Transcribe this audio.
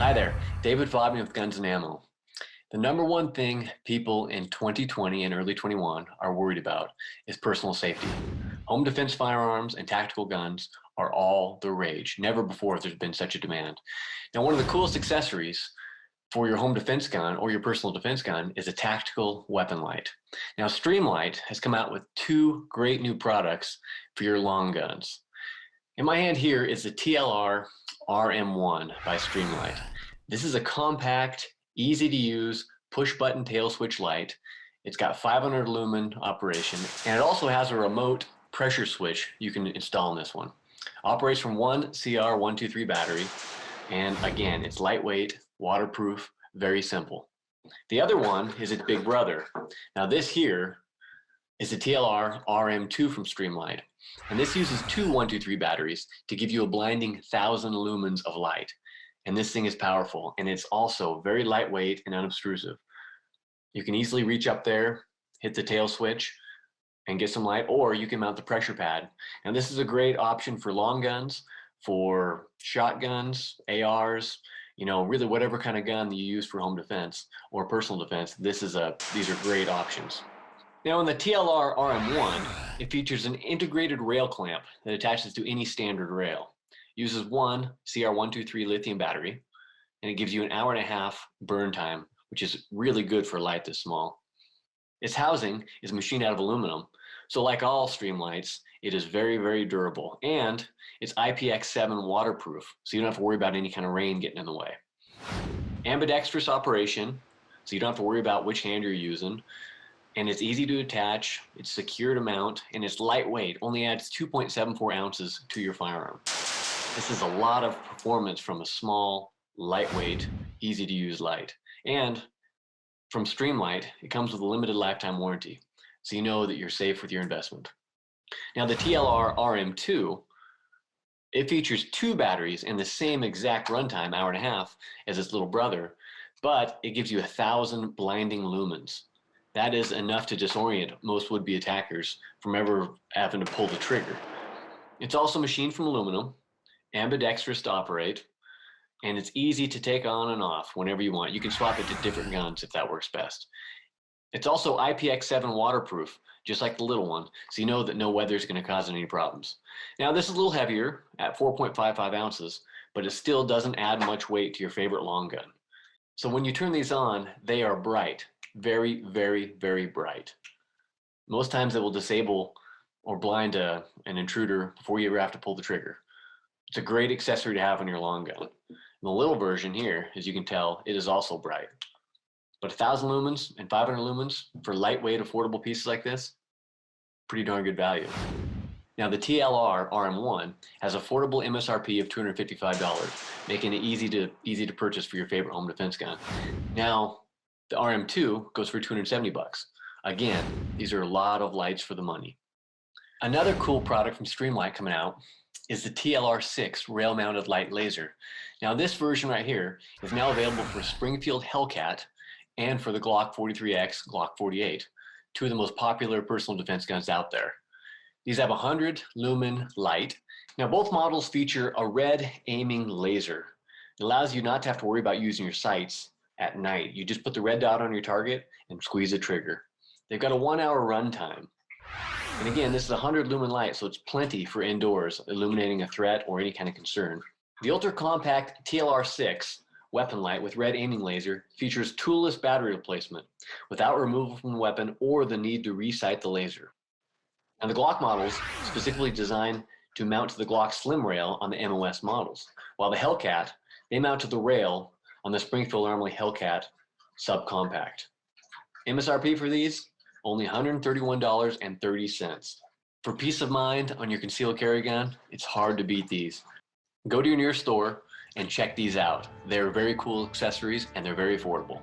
Hi there, David Fodman with Guns and Ammo. The number one thing people in 2020 and early 21 are worried about is personal safety. Home defense firearms and tactical guns are all the rage. Never before has there been such a demand. Now, one of the coolest accessories for your home defense gun or your personal defense gun is a tactical weapon light. Now, Streamlight has come out with two great new products for your long guns. In my hand here is the TLR-RM1 by Streamlight. This is a compact, easy to use, push button tail switch light. It's got 500 lumen operation, and it also has a remote pressure switch you can install in this one. Operates from one CR123 battery, and again, it's lightweight, waterproof, very simple. The other one is its big brother. Now this here is the TLR-RM2 from Streamlight, and this uses two 123 batteries to give you a blinding 1,000 lumens of light. And this thing is powerful, and it's also very lightweight and unobtrusive. You can easily reach up there, hit the tail switch, and get some light, or you can mount the pressure pad. And this is a great option for long guns, for shotguns, ARs, really whatever kind of gun that you use for home defense or personal defense. These are great options. Now in the TLR-RM1, it features an integrated rail clamp that attaches to any standard rail. Uses one CR123 lithium battery, and it gives you an 1.5 hour burn time, which is really good for a light this small. Its housing is machined out of aluminum, so like all Streamlights, it is very, very durable, and it's IPX7 waterproof, so you don't have to worry about any kind of rain getting in the way. Ambidextrous operation, so you don't have to worry about which hand you're using, and it's easy to attach, it's secure to mount, and it's lightweight, only adds 2.74 ounces to your firearm. This is a lot of performance from a small, lightweight, easy to use light. And from Streamlight, it comes with a limited lifetime warranty, so you know that you're safe with your investment. Now the TLR-RM2, it features two batteries and the same exact runtime, 1.5 hours, as its little brother, but it gives you 1,000 blinding lumens. That is enough to disorient most would-be attackers from ever having to pull the trigger. It's also machined from aluminum, ambidextrous to operate, and it's easy to take on and off whenever you want. You can swap it to different guns if that works best. It's also IPX7 waterproof, just like the little one, so you know that no weather is going to cause any problems. Now this is a little heavier at 4.55 ounces, but it still doesn't add much weight to your favorite long gun. So when you turn these on, they are bright, very, very, very bright. Most times it will disable or blind an intruder before you ever have to pull the trigger. It's a great accessory to have on your long gun. And the little version here, as you can tell, it is also bright. But 1,000 lumens and 500 lumens for lightweight, affordable pieces like this, pretty darn good value. Now the TLR-RM1 has affordable MSRP of $255, making it easy to purchase for your favorite home defense gun. Now the RM2 goes for $270. Again, these are a lot of lights for the money. Another cool product from Streamlight coming out is the TLR-6 rail-mounted light laser. Now this version right here is now available for Springfield Hellcat and for the Glock 43X, Glock 48, two of the most popular personal defense guns out there. These have 100 lumen light. Now both models feature a red aiming laser. It allows you not to have to worry about using your sights at night. You just put the red dot on your target and squeeze the trigger. They've got a 1-hour run time. And again, this is 100 lumen light, so it's plenty for indoors, illuminating a threat or any kind of concern. The ultra-compact TLR-6 weapon light with red aiming laser features toolless battery replacement without removal from the weapon or the need to resight the laser. And the Glock models specifically designed to mount to the Glock slim rail on the MOS models, while the Hellcat, they mount to the rail on the Springfield Armory Hellcat subcompact. MSRP for these? Only $131.30. For peace of mind on your concealed carry gun, it's hard to beat these. Go to your nearest store and check these out. They're very cool accessories and they're very affordable.